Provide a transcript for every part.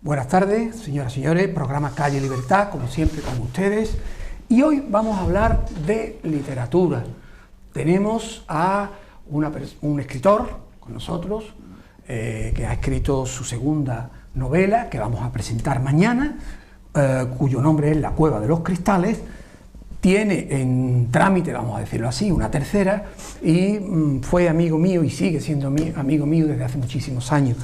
Buenas tardes, señoras y señores, programa Calle Libertad, como siempre con ustedes. Y hoy vamos a hablar de literatura. Tenemos a un escritor con nosotros que ha escrito su segunda novela, que vamos a presentar mañana, cuyo nombre es La Cueva de los Cristales. Tiene en trámite, vamos a decirlo así, una tercera, y fue amigo mío y sigue siendo amigo mío desde hace muchísimos años.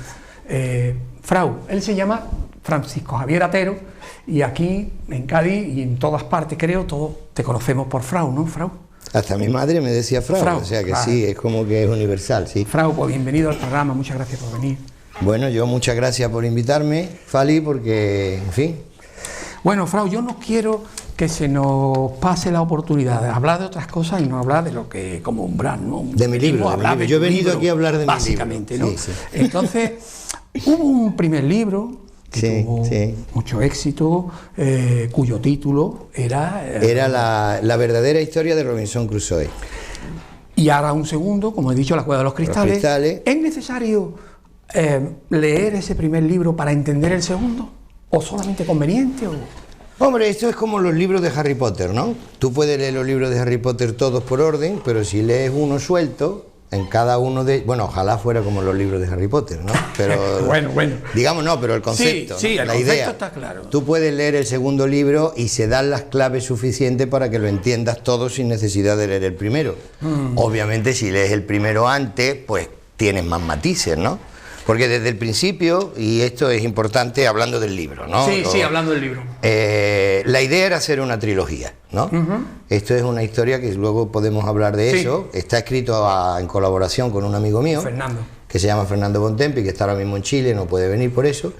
Frau, él se llama Francisco Javier Atero, y aquí en Cádiz y en todas partes, creo, todos te conocemos por Frau, ¿no, Frau? Hasta mi madre me decía Frau, o sea que claro. Sí, es como que es universal, sí. Frau, pues bienvenido al programa, muchas gracias por venir. Bueno, yo muchas gracias por invitarme, Fali, porque, en fin. Bueno, Frau, yo no quiero que se nos pase la oportunidad de hablar de otras cosas y no hablar de lo que como umbral, ¿no? De mi libro, yo he venido aquí a hablar de mi libro. Básicamente, ¿no? Sí, sí. Entonces, hubo un primer libro que tuvo mucho éxito, cuyo título era... Era la verdadera historia de Robinson Crusoe. Y ahora un segundo, como he dicho, La Cueva de los Cristales. ¿Es necesario leer ese primer libro para entender el segundo? ¿O solamente conveniente? Hombre, esto es como los libros de Harry Potter, ¿no? Tú puedes leer los libros de Harry Potter todos por orden, pero si lees uno suelto, en cada uno de... Bueno, ojalá fuera como los libros de Harry Potter, ¿no? Pero... bueno. Digamos, no, pero el concepto, sí, ¿no? El la concepto idea. Está claro. Tú puedes leer el segundo libro y se dan las claves suficientes para que lo entiendas todo sin necesidad de leer el primero. Obviamente, si lees el primero antes, pues tienes más matices, ¿no? Porque desde el principio, y esto es importante hablando del libro, ¿no? Sí, hablando del libro. La idea era hacer una trilogía, ¿no? Esto es una historia que luego podemos hablar de eso. Está escrito en colaboración con un amigo mío, Fernando, que se llama Fernando Bontempi, que está ahora mismo en Chile, no puede venir por eso.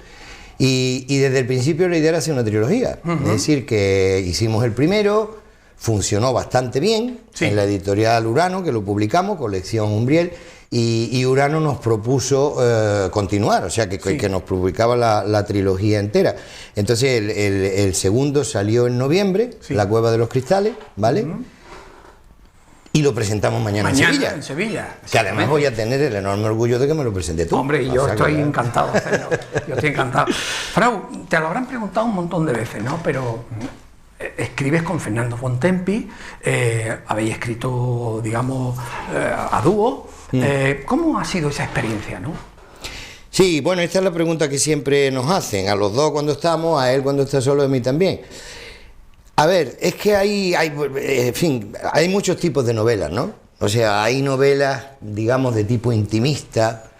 Y desde el principio la idea era hacer una trilogía. Es decir, que hicimos el primero, funcionó bastante bien en la editorial Urano, que lo publicamos, colección Umbriel. Y Urano nos propuso continuar, o sea que nos publicaba la trilogía entera. Entonces el segundo salió en noviembre, La Cueva de los Cristales, ¿vale? Y lo presentamos mañana en Sevilla. Que además voy a tener el enorme orgullo de que me lo presente tú. Hombre, y yo estoy encantado de hacerlo. Yo estoy encantado. Frau, te lo habrán preguntado un montón de veces, ¿no? Pero escribes con Fernando Bontempi, habéis escrito, digamos, a dúo. ¿Cómo ha sido esa experiencia, no? Sí, bueno, esta es la pregunta que siempre nos hacen, a los dos cuando estamos, a él cuando está solo, a mí también. A ver, es que hay muchos tipos de novelas, ¿no? O sea, hay novelas, digamos, de tipo intimista,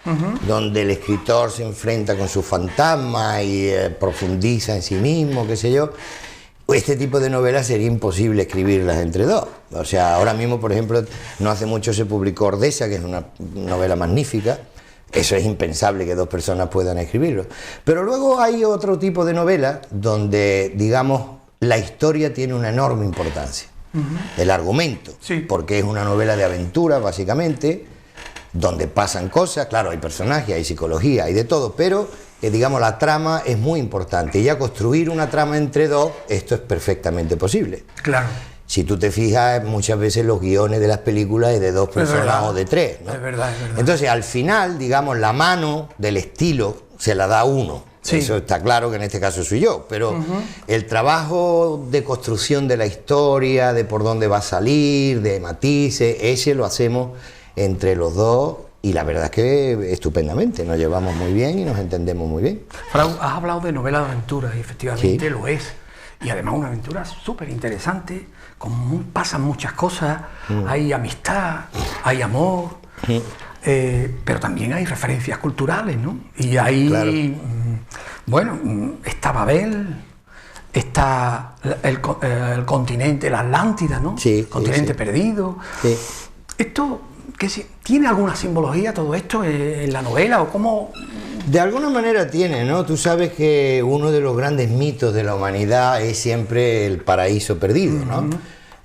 donde el escritor se enfrenta con sus fantasmas y profundiza en sí mismo, qué sé yo. Este tipo de novelas sería imposible escribirlas entre dos. O sea, ahora mismo, por ejemplo, no hace mucho se publicó Ordesa, que es una novela magnífica. Eso es impensable que dos personas puedan escribirlo. Pero luego hay otro tipo de novela donde, digamos, la historia tiene una enorme importancia. El argumento, porque es una novela de aventura, básicamente, donde pasan cosas, claro, hay personajes, hay psicología, hay de todo, pero digamos la trama es muy importante y ya construir una trama entre dos, esto es perfectamente posible. Claro. Si tú te fijas, muchas veces los guiones de las películas es de dos personas o de tres, ¿no? Es verdad. Entonces al final, digamos, la mano del estilo se la da uno. Eso está claro que en este caso soy yo, pero el trabajo de construcción de la historia, de por dónde va a salir, de matices, ese lo hacemos entre los dos. Y la verdad es que estupendamente, nos llevamos muy bien y nos entendemos muy bien. Frau, has hablado de novela de aventura y efectivamente lo es. Y además una aventura súper interesante, pasan muchas cosas, hay amistad, hay amor, pero también hay referencias culturales, ¿no? Y hay, está Babel, está el continente, la Atlántida, ¿no? El continente perdido. Esto... ¿Tiene alguna simbología todo esto en la novela o cómo? De alguna manera tiene, ¿no? Tú sabes que uno de los grandes mitos de la humanidad es siempre el paraíso perdido, ¿no?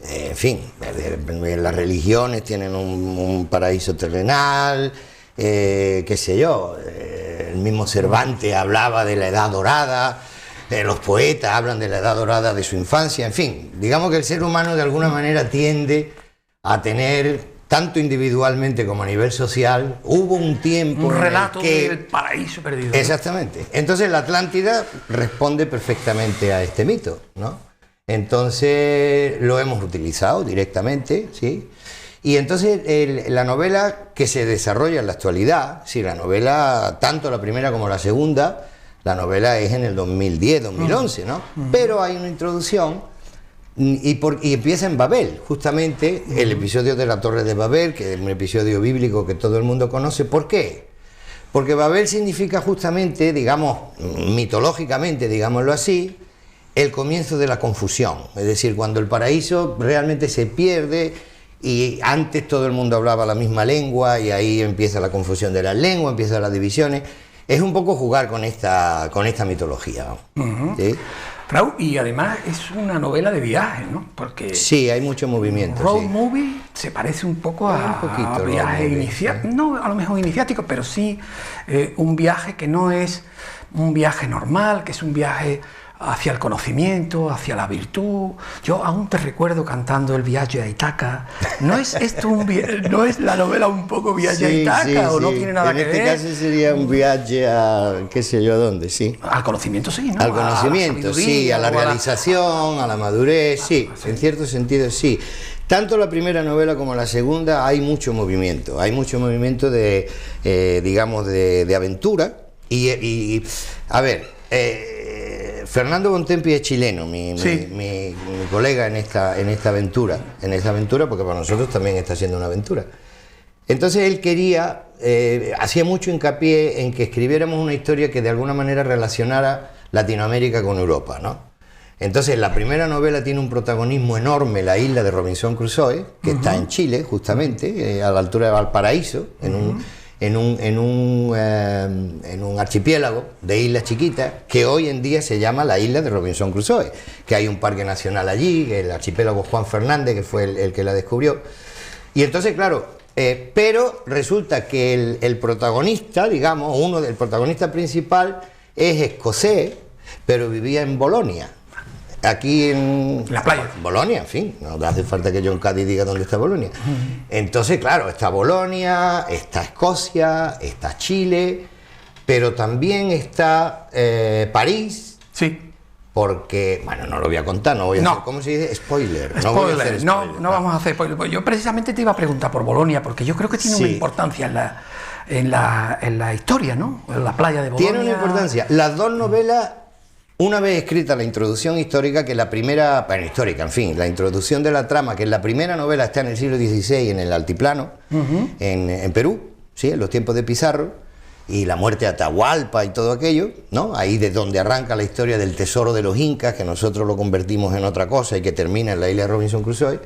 En fin, las religiones tienen un paraíso terrenal, qué sé yo, el mismo Cervantes hablaba de la edad dorada, los poetas hablan de la edad dorada de su infancia, en fin, digamos que el ser humano de alguna manera tiende a tener tanto individualmente como a nivel social, hubo un tiempo un relato en el que... del paraíso perdido. Exactamente. Entonces la Atlántida responde perfectamente a este mito, ¿no? Entonces lo hemos utilizado directamente, ¿sí? Y entonces la novela que se desarrolla en la actualidad, sí, la novela, tanto la primera como la segunda, la novela es en el 2010, 2011, ¿no? Pero hay una introducción y empieza en Babel, justamente el episodio de la Torre de Babel, que es un episodio bíblico que todo el mundo conoce. ¿Por qué? Porque Babel significa justamente, digamos, mitológicamente, digámoslo así, el comienzo de la confusión. Es decir, cuando el paraíso realmente se pierde y antes todo el mundo hablaba la misma lengua y ahí empieza la confusión de las lenguas, empiezan las divisiones. Es un poco jugar con esta mitología, ¿sí? Raúl, y además es una novela de viaje, ¿no? Porque sí, hay mucho movimiento. Road sí. Movie se parece un poco a viaje iniciático, sí. No a lo mejor iniciático, pero sí un viaje que no es un viaje normal, que es un viaje hacia el conocimiento, hacia la virtud. Yo aún te recuerdo cantando el Viaje a Ítaca. ¿No es esto no es la novela un poco Viaje a Ítaca o no tiene nada que ver? En este caso sería un viaje a qué sé yo dónde, sí. Al conocimiento sí, ¿no? Al conocimiento, sí, a la realización, a la madurez, sí, en cierto sentido sí. Tanto la primera novela como la segunda hay mucho movimiento de, digamos, de aventura y a ver, Fernando Bontempi es chileno, mi colega en esta aventura, porque para nosotros también está siendo una aventura. Entonces él quería, hacía mucho hincapié en que escribiéramos una historia que de alguna manera relacionara Latinoamérica con Europa, ¿no? Entonces la primera novela tiene un protagonismo enorme, la isla de Robinson Crusoe, que está en Chile, justamente, a la altura de Valparaíso, en un archipiélago de islas chiquitas que hoy en día se llama la isla de Robinson Crusoe, que hay un parque nacional allí, el archipiélago Juan Fernández, que fue el que la descubrió. Y entonces, claro, pero resulta que el protagonista, digamos, el protagonista principal es escocés, pero vivía en Bolonia. Aquí en la playa. Bolonia, en fin, no hace falta que yo en Cádiz diga dónde está Bolonia. Entonces, claro, está Bolonia, está Escocia, está Chile, pero también está París. Sí. Porque, bueno, no lo voy a contar, no voy a hacer, ¿cómo se dice? Spoiler. No voy a hacer spoiler. No vamos a hacer spoiler. Pues yo precisamente te iba a preguntar por Bolonia, porque yo creo que tiene una importancia en la historia, ¿no? En la playa de Bolonia. Tiene una importancia. Las dos novelas, una vez escrita la introducción histórica, que la primera, bueno, histórica, en fin, la introducción de la trama, que la primera novela está en el siglo XVI en el altiplano, en Perú, ¿sí? En los tiempos de Pizarro, y la muerte de Atahualpa y todo aquello, ¿no? Ahí de donde arranca la historia del tesoro de los incas, que nosotros lo convertimos en otra cosa y que termina en la isla de Robinson Crusoe.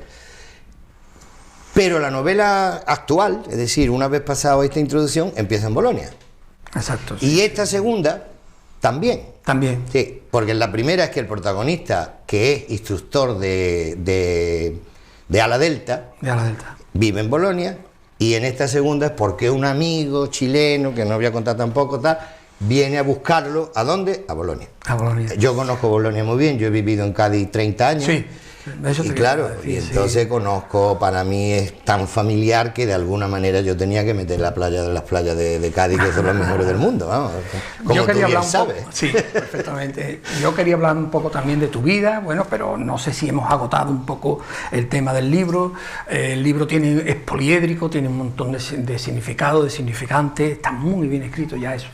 Pero la novela actual, es decir, una vez pasado esta introducción, empieza en Bolonia. Exacto. Sí. Y esta segunda también. También. Sí, porque en la primera es que el protagonista, que es instructor de ala delta, vive en Bolonia, y en esta segunda es porque un amigo chileno, que no voy a contar tampoco, viene a buscarlo. ¿A dónde? A Bolonia. A Bolonia. Yo conozco Bolonia muy bien, yo he vivido en Cádiz 30 años. Sí. Eso y claro, decir, y entonces conozco, para mí es tan familiar que de alguna manera yo tenía que meter las playas de Cádiz, que son las mejores del mundo, vamos, como yo quería tú bien hablar sabes. Sí, perfectamente. Yo quería hablar un poco también de tu vida, bueno, pero no sé si hemos agotado un poco el tema del libro. El libro es poliédrico, tiene un montón de significado, de significantes, está muy bien escrito, ya eso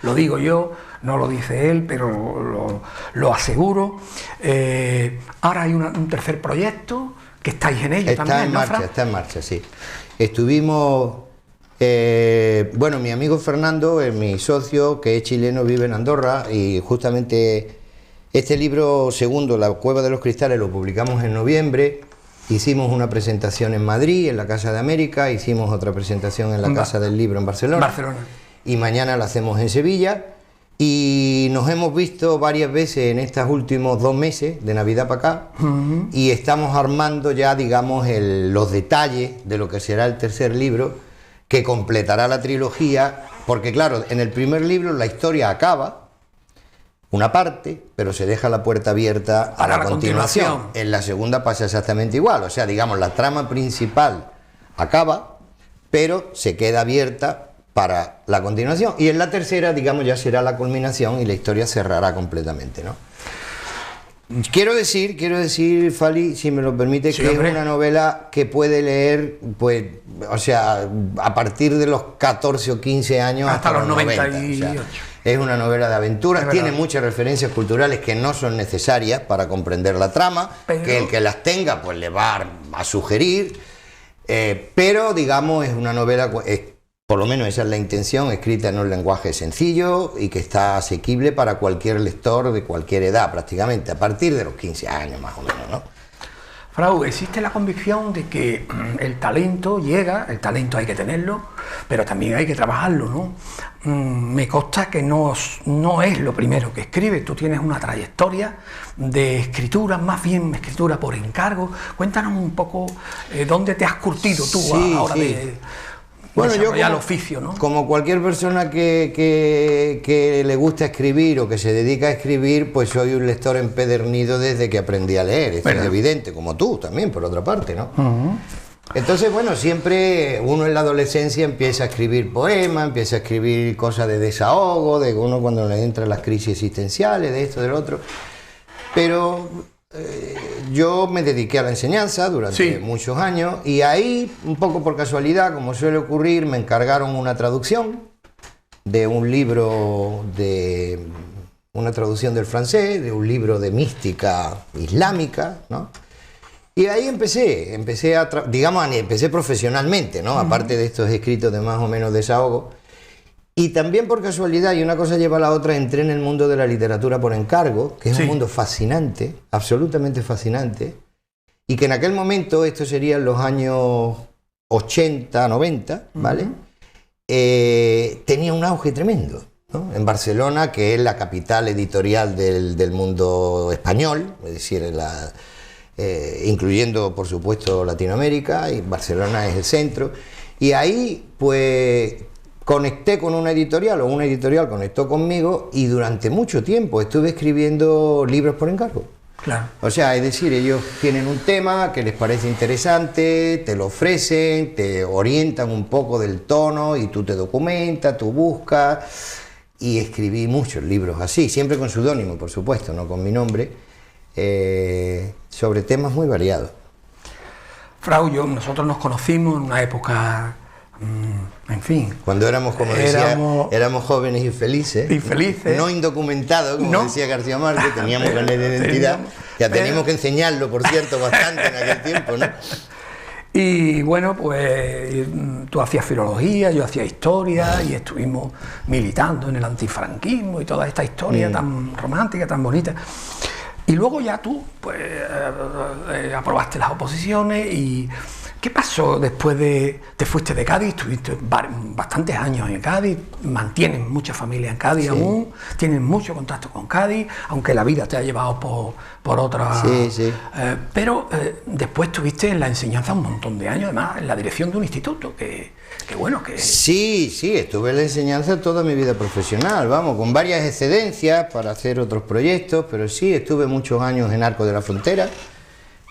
lo digo yo, no lo dice él, pero lo aseguro. Ahora hay un tercer proyecto que estáis en ello también, en marcha, está en marcha, sí. Estuvimos, bueno, mi amigo Fernando, mi socio, que es chileno, vive en Andorra, y justamente este libro segundo, La Cueva de los Cristales, lo publicamos en noviembre. Hicimos una presentación en Madrid, en la Casa de América, hicimos otra presentación en la Casa del Libro en Barcelona. Y mañana la hacemos en Sevilla. Y nos hemos visto varias veces en estos últimos 2 meses, de Navidad para acá, y estamos armando ya, digamos, los detalles de lo que será el tercer libro, que completará la trilogía, porque claro, en el primer libro la historia acaba, una parte, pero se deja la puerta abierta a la continuación. En la segunda pasa exactamente igual, o sea, digamos, la trama principal acaba, pero se queda abierta para la continuación. Y en la tercera, digamos, ya será la culminación y la historia cerrará completamente, ¿no? Quiero decir, Fali, si me lo permite, sí, que hombre, es una novela que puede leer, pues, o sea, a partir de los 14 o 15 años hasta los 98. O sea, es una novela de aventuras, tiene muchas referencias culturales que no son necesarias para comprender la trama, que el que las tenga, pues le va a sugerir, pero, digamos, es una novela... por lo menos esa es la intención, escrita en un lenguaje sencillo y que está asequible para cualquier lector de cualquier edad, prácticamente, a partir de los 15 años más o menos, ¿no? Frau, existe la convicción de que el talento llega, el talento hay que tenerlo, pero también hay que trabajarlo, ¿no? Me consta que no es lo primero que escribes, tú tienes una trayectoria de escritura, más bien escritura por encargo. Cuéntanos un poco dónde te has curtido tú a la hora de... Bueno, yo como, el oficio, ¿no? Como cualquier persona que le gusta escribir o que se dedica a escribir, pues soy un lector empedernido desde que aprendí a leer. Esto es evidente, como tú también, por otra parte, ¿no? Entonces, bueno, siempre uno en la adolescencia empieza a escribir poemas, empieza a escribir cosas de desahogo, de uno cuando le entran las crisis existenciales, de esto, del otro. Pero... yo me dediqué a la enseñanza durante muchos años y ahí, un poco por casualidad, como suele ocurrir, me encargaron una traducción de un libro una traducción del francés, de un libro de mística islámica, ¿no? Y ahí empecé profesionalmente, ¿no? Aparte de estos escritos de más o menos desahogo. Y también por casualidad, y una cosa lleva a la otra, entré en el mundo de la literatura por encargo, que es un mundo fascinante, absolutamente fascinante, y que en aquel momento, esto serían los años 80, 90, ¿vale? Tenía un auge tremendo, ¿no? En Barcelona, que es la capital editorial del mundo español, es decir, incluyendo, por supuesto, Latinoamérica, y Barcelona es el centro, y ahí, pues... conecté con una editorial, o una editorial conectó conmigo, y durante mucho tiempo estuve escribiendo libros por encargo. Claro. O sea, es decir, ellos tienen un tema que les parece interesante, te lo ofrecen, te orientan un poco del tono, y tú te documentas, tú buscas, y escribí muchos libros así, siempre con seudónimo, por supuesto, no con mi nombre, sobre temas muy variados. Frau, nosotros nos conocimos en una época... en fin, cuando éramos, como decía, éramos jóvenes y felices, no indocumentados, como decía García Márquez, teníamos carnet de identidad, ya teníamos que enseñarlo, por cierto, bastante en aquel tiempo, ¿no? Y bueno, pues tú hacías filología, yo hacía historia, y estuvimos militando en el antifranquismo y toda esta historia tan romántica, tan bonita. Y luego ya tú, pues, aprobaste las oposiciones y... ¿Qué pasó después de... Te fuiste de Cádiz, estuviste bastantes años en Cádiz, mantienes mucha familia en Cádiz aún, tienes mucho contacto con Cádiz, aunque la vida te ha llevado por otra... pero después estuviste en la enseñanza un montón de años, además, en la dirección de un instituto, que bueno, que... Sí, estuve en la enseñanza toda mi vida profesional, vamos, con varias excedencias para hacer otros proyectos, pero sí, estuve muchos años en Arcos de la Frontera,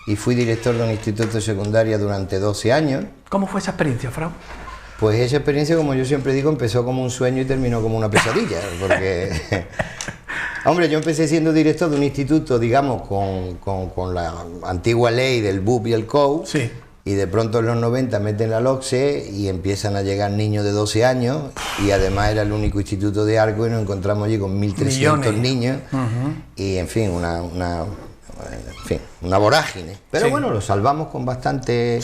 y fui director de un instituto de secundaria durante 12 años. ¿Cómo fue esa experiencia, Frau? Pues esa experiencia, como yo siempre digo, empezó como un sueño y terminó como una pesadilla, porque... Hombre, yo empecé siendo director de un instituto, digamos, con la antigua ley del BUP y el COU, y de pronto en los 90 meten la LOCSE y empiezan a llegar niños de 12 años, y además era el único instituto de Arcos y nos encontramos allí con 1.300 niños, y en fin, una vorágine, pero bueno, lo salvamos con bastante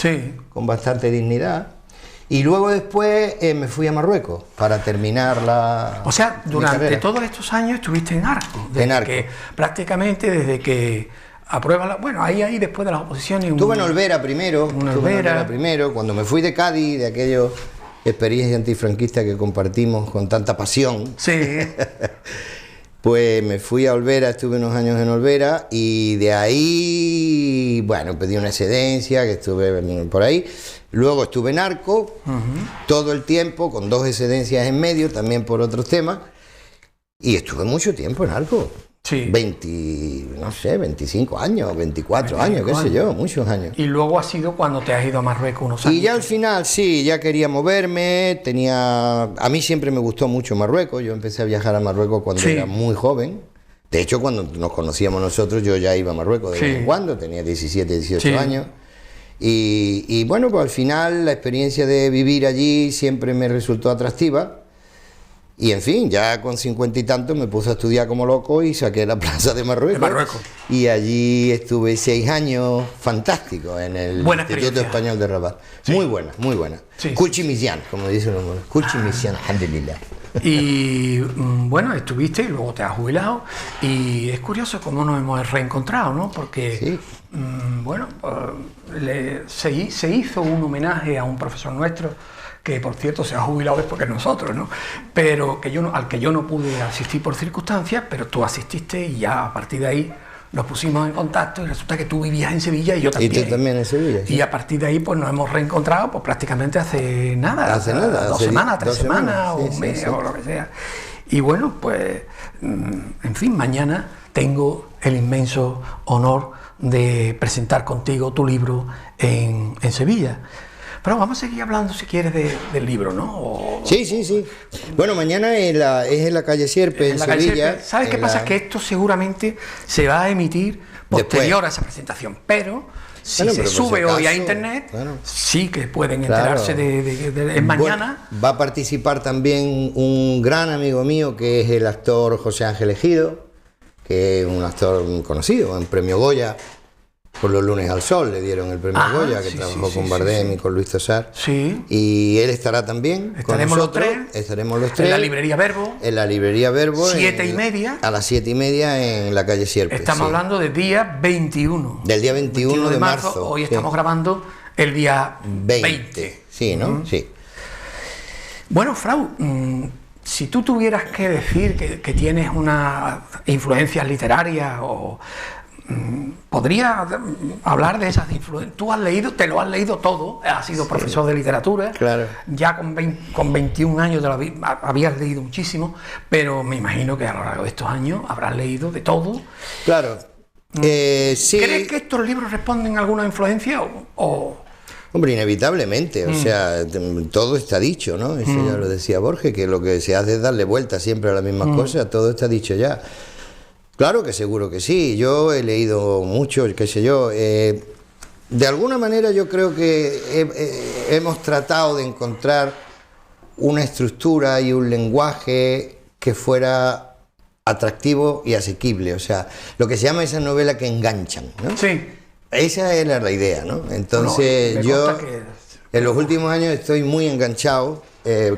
dignidad. Y luego después me fui a Marruecos para terminar la... O sea, durante todos estos años estuviste en Arcos, prácticamente desde que aprueba bueno, ahí después de las oposiciones... Estuve en Olvera primero, cuando me fui de Cádiz, de aquella experiencia antifranquista que compartimos con tanta pasión. Pues me fui a Olvera, estuve unos años en Olvera y de ahí, bueno, pedí una excedencia, que estuve por ahí. Luego estuve en Arcos, todo el tiempo, con 2 excedencias en medio, también por otros temas. Y estuve mucho tiempo en Arcos. Sí. 20, no sé, 25 años, 24 años, qué sé yo, muchos años. Y luego ha sido cuando te has ido a Marruecos unos años. Y ya al final, sí, ya quería moverme, a mí siempre me gustó mucho Marruecos, yo empecé a viajar a Marruecos cuando era muy joven. De hecho, cuando nos conocíamos nosotros, yo ya iba a Marruecos de vez en cuando, tenía 17, 18 años. Y bueno, pues al final la experiencia de vivir allí siempre me resultó atractiva. Y en fin, ya con 50 y tantos me puse a estudiar como loco y saqué la plaza de Marruecos. Y allí estuve 6 años fantásticos en el Instituto Español de Rabat. Sí. Muy buena, muy buena. Kuchi Misian, como dicen los monos. Kuchi Misian, alhamdulillah. Y bueno, estuviste y luego te has jubilado. Y es curioso cómo nos hemos reencontrado, ¿no? Porque, bueno, se hizo un homenaje a un profesor nuestro, que por cierto se ha jubilado después que nosotros, ¿no? Pero al que yo no pude asistir por circunstancias, pero tú asististe y ya a partir de ahí nos pusimos en contacto y resulta que tú vivías en Sevilla y yo también. Y tú también en Sevilla. Sí. Y a partir de ahí pues nos hemos reencontrado pues prácticamente hace nada. 2 semanas, 3 semanas, o un mes o lo que sea. Y bueno, pues, en fin, mañana tengo el inmenso honor de presentar contigo tu libro en Sevilla. Pero vamos a seguir hablando, si quieres, del libro, ¿no? Sí. Bueno, mañana es en la calle Sierpe, en Sevilla. ¿Sabes qué pasa? Es que esto seguramente se va a emitir posterior a esa presentación, pero si se sube hoy a internet, sí que pueden enterarse de mañana. Bueno, va a participar también un gran amigo mío, que es el actor José Ángel Ejido, que es un actor conocido, en Premio Goya. Por Los lunes al sol le dieron el premio Goya, que trabajó con Bardem y con Luis Tosar. Sí. Y él estará también con nosotros. Estaremos los tres. En la librería Verbo. En la librería Verbo. 7:30. A las 7:30 en la calle Sierpe. Estamos hablando del día 21. Del día 21 de marzo. Hoy estamos grabando el día 20. Sí, ¿no? Sí. Bueno, Frau, si tú tuvieras que decir que tienes una influencias literarias o... ¿podría hablar de esas influencias? Tú te lo has leído todo, has sido profesor de literatura, ya con 21 años habías leído muchísimo, pero me imagino que a lo largo de estos años habrás leído de todo. Claro. Sí. ¿Crees que estos libros responden a alguna influencia o...? Hombre, inevitablemente, o sea, todo está dicho, ¿no? Eso ya lo decía Borges, que lo que se hace es darle vuelta siempre a las mismas cosas, todo está dicho ya. Claro que seguro que sí, yo he leído mucho, qué sé yo, de alguna manera yo creo que hemos tratado de encontrar una estructura y un lenguaje que fuera atractivo y asequible, o sea, lo que se llama esas novelas que enganchan, ¿no? Sí. Esa era la idea, ¿no? Entonces yo en los últimos años estoy muy enganchado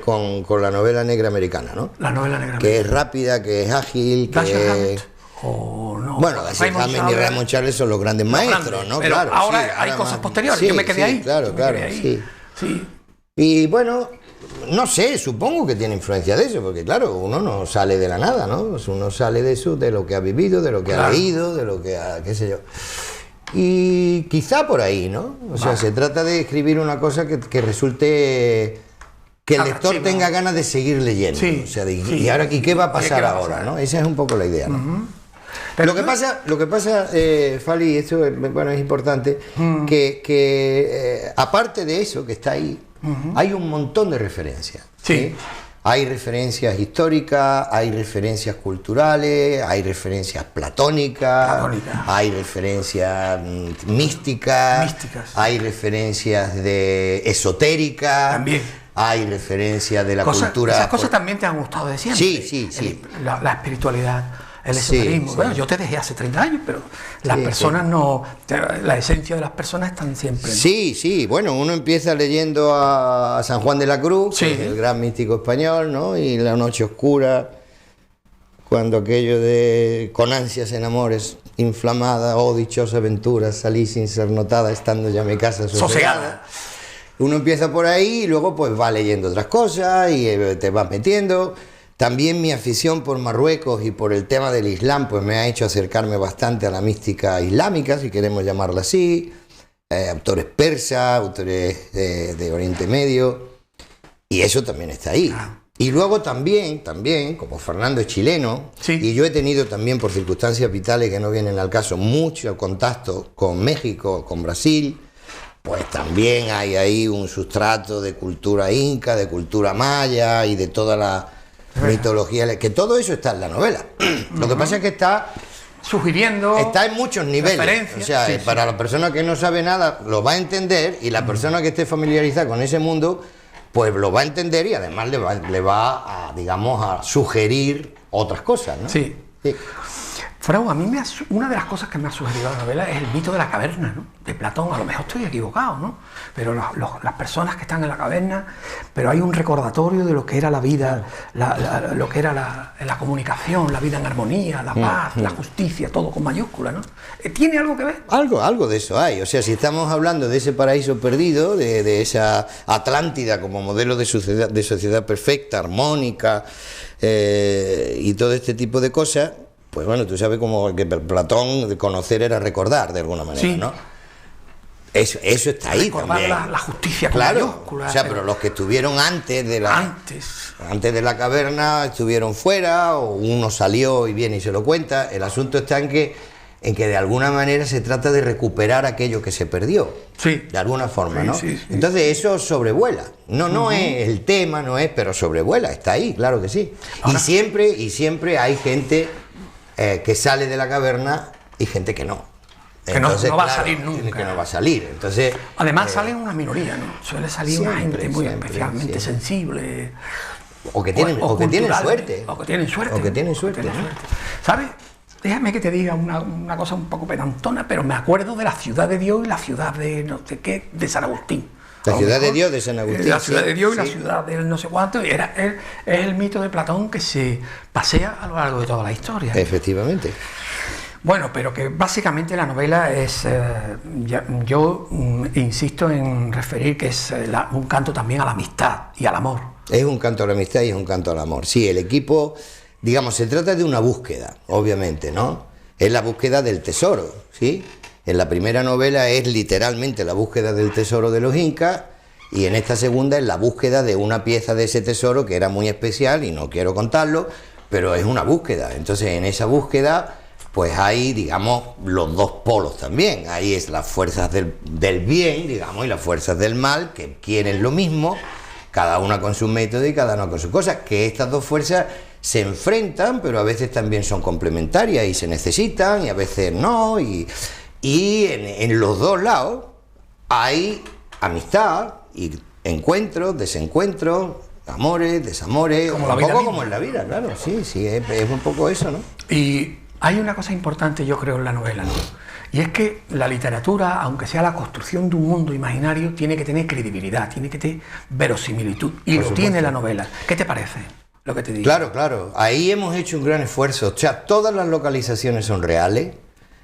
con la novela negra americana, ¿no? La novela negra americana. Que es rápida, que es ágil, que... No. Bueno, Dashiell Hammett y Raymond Chandler son los grandes maestros, ¿no? Pero claro, ahora hay cosas posteriores, yo me quedé ahí. Claro, sí. Y bueno, no sé, supongo que tiene influencia de eso, porque claro, uno no sale de la nada, ¿no? Uno sale de eso, de lo que ha vivido, de lo que ha leído, de lo que ha, qué sé yo. Y quizá por ahí, ¿no? O sea, se trata de escribir una cosa que resulte... que el lector tenga ganas de seguir leyendo. O sea, ¿y ahora qué va a pasar ahora? ¿No? Esa es un poco la idea, ¿no? Pero lo que pasa, Fali, esto es importante, que aparte de eso que está ahí, hay un montón de referencias. ¿Sí? Hay referencias históricas, hay referencias culturales, hay referencias platónicas, hay referencias místicas, hay referencias de esotéricas. También. Hay referencias de la cultura... Esas cosas también te han gustado de siempre. Sí. La espiritualidad, el esoterismo. Bueno, yo te dejé hace 30 años, pero las personas no... La esencia de las personas están siempre... ¿no? Sí. Bueno, uno empieza leyendo a San Juan de la Cruz, que es el gran místico español, ¿no? Y La noche oscura, cuando aquello de con ansias en amores, inflamada, oh dichosa aventura, salí sin ser notada, estando ya mi casa sosegada. Uno empieza por ahí y luego pues va leyendo otras cosas y te vas metiendo. También mi afición por Marruecos y por el tema del Islam pues me ha hecho acercarme bastante a la mística islámica, si queremos llamarla así. Autores persas, autores de Oriente Medio. Y eso también está ahí. Y luego también, como Fernando es chileno, Sí. y yo he tenido también, por circunstancias vitales que no vienen al caso, mucho contacto con México, con Brasil, pues también hay ahí un sustrato de cultura inca, de cultura maya y de toda la mitología, que todo eso está en la novela. Lo que pasa es que está Sugiriendo. en muchos niveles. referencias. O sea, Sí, para sí. la persona que no sabe nada lo va a entender, y la persona que esté familiarizada con ese mundo pues lo va a entender, y además le va a, digamos, a sugerir otras cosas, ¿no? Sí. Sí. Frau, a mí una de las cosas que me ha sugerido la novela es el mito de la caverna, ¿no? De Platón. A lo mejor estoy equivocado, ¿no? Pero las personas que están en la caverna, pero hay un recordatorio de lo que era la vida, lo que era la comunicación, la vida en armonía, la paz, la justicia, todo con mayúsculas, ¿no? ¿Tiene algo que ver? Algo de eso hay. O sea, si estamos hablando de ese paraíso perdido, de esa Atlántida como modelo de sociedad perfecta, armónica, y todo este tipo de cosas, pues bueno, tú sabes como que Platón, de conocer era recordar, de alguna manera, Sí. ¿no? Eso está ahí Recordar también. la justicia con Claro, mayúsculas. o sea, pero los que estuvieron antes de la caverna estuvieron fuera, o uno salió y viene y se lo cuenta. El asunto está en que de alguna manera se trata de recuperar aquello que se perdió. Sí. De alguna forma, Sí, ¿no? sí, sí. Entonces eso sobrevuela. No es el tema, no es, pero sobrevuela, está ahí, claro que sí. Ahora- Y siempre hay gente que sale de la caverna y gente que no. Que no va a salir nunca. Que no va a salir. Entonces, Además sale una minoría, ¿no? Suele salir una siempre, gente muy siempre, especialmente siempre. sensible. o que tienen cultural, suerte. O que tienen suerte. O que tienen suerte, ¿no? ¿Sabes? Déjame que te diga una cosa un poco pedantona, pero me acuerdo de la ciudad de Dios y la ciudad de no sé qué, de San Agustín. La A lo ciudad de mejor, Dios de San Agustín, La ciudad sí, de Dios y la sí. ciudad del no sé cuánto. Es el mito de Platón que se pasea a lo largo de toda la historia. Efectivamente. Bueno, pero que básicamente la novela es, yo insisto en referir que es un canto también a la amistad y al amor. Es un canto a la amistad y es un canto al amor. Sí, el equipo, digamos, se trata de una búsqueda, obviamente, ¿no? Es la búsqueda del tesoro, ¿sí? En la primera novela es literalmente la búsqueda del tesoro de los incas, y en esta segunda es la búsqueda de una pieza de ese tesoro que era muy especial y no quiero contarlo, pero es una búsqueda. Entonces, en esa búsqueda, pues hay, digamos, los dos polos también. Ahí es las fuerzas del bien, digamos, y las fuerzas del mal, que quieren lo mismo, cada una con su método y cada una con su cosa, que estas dos fuerzas se enfrentan, pero a veces también son complementarias y se necesitan, y a veces no, y en los dos lados hay amistad y encuentros, desencuentros, amores, desamores, Como un la vida poco misma. como en la vida, claro, sí, es un poco eso, ¿no? Y hay una cosa importante, yo creo, en la novela, ¿no? Y es que la literatura, aunque sea la construcción de un mundo imaginario, tiene que tener credibilidad, tiene que tener verosimilitud. Y lo tiene la novela. ¿Qué te parece lo que te digo? Claro, ahí hemos hecho un gran esfuerzo. O sea, todas las localizaciones son reales.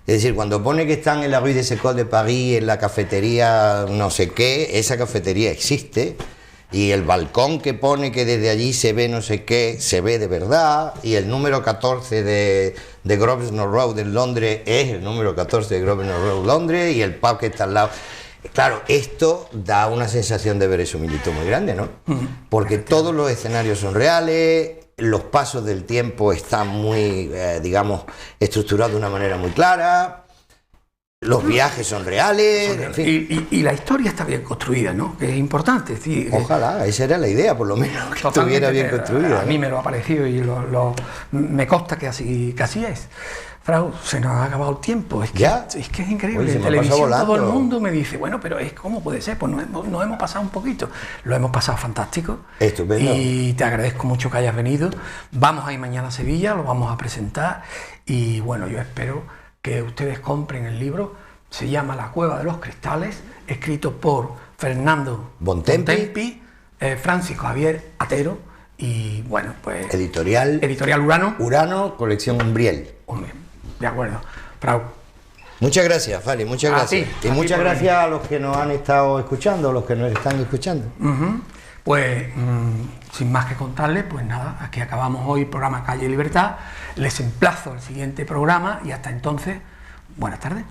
Es decir, cuando pone que están en la Rue des Écoles de París, en la cafetería no sé qué, esa cafetería existe. Y el balcón que pone que desde allí se ve no sé qué, se ve de verdad. Y el número 14 de Grosvenor Road en Londres es el número 14 de Grosvenor Road, Londres, y el pub que está al lado. Claro, esto da una sensación de verosimilitud muy grande, ¿no? Porque todos los escenarios son reales, los pasos del tiempo están muy, digamos, estructurados de una manera muy clara. Los viajes son reales, en fin. Y la historia está bien construida, ¿no? Que es importante. Sí, Ojalá, esa era la idea, por lo menos, que totalmente, estuviera bien construida. A mí me lo ha parecido y me consta que así es. Frau, se nos ha acabado el tiempo. Es que es increíble. Oye, se en me ha televisión pasado todo el volando. mundo me dice, bueno, pero ¿cómo puede ser? Pues nos hemos pasado un poquito. Lo hemos pasado fantástico. Estupendo. Y te agradezco mucho que hayas venido. Vamos a ir mañana a Sevilla, lo vamos a presentar. Y bueno, yo espero que ustedes compren el libro. Se llama La Cueva de los Cristales, escrito por Fernando Bontempi, Francisco Javier Atero y bueno, pues Editorial Urano. Urano, colección Umbriel. De acuerdo. Frau, Muchas gracias, Fali, muchas A gracias. ti, Y a ti muchas por gracias a los que nos han estado escuchando, los que nos están escuchando. pues sin más que contarles, pues nada, aquí acabamos hoy el programa Calle Libertad. Les emplazo al siguiente programa y hasta entonces, buenas tardes.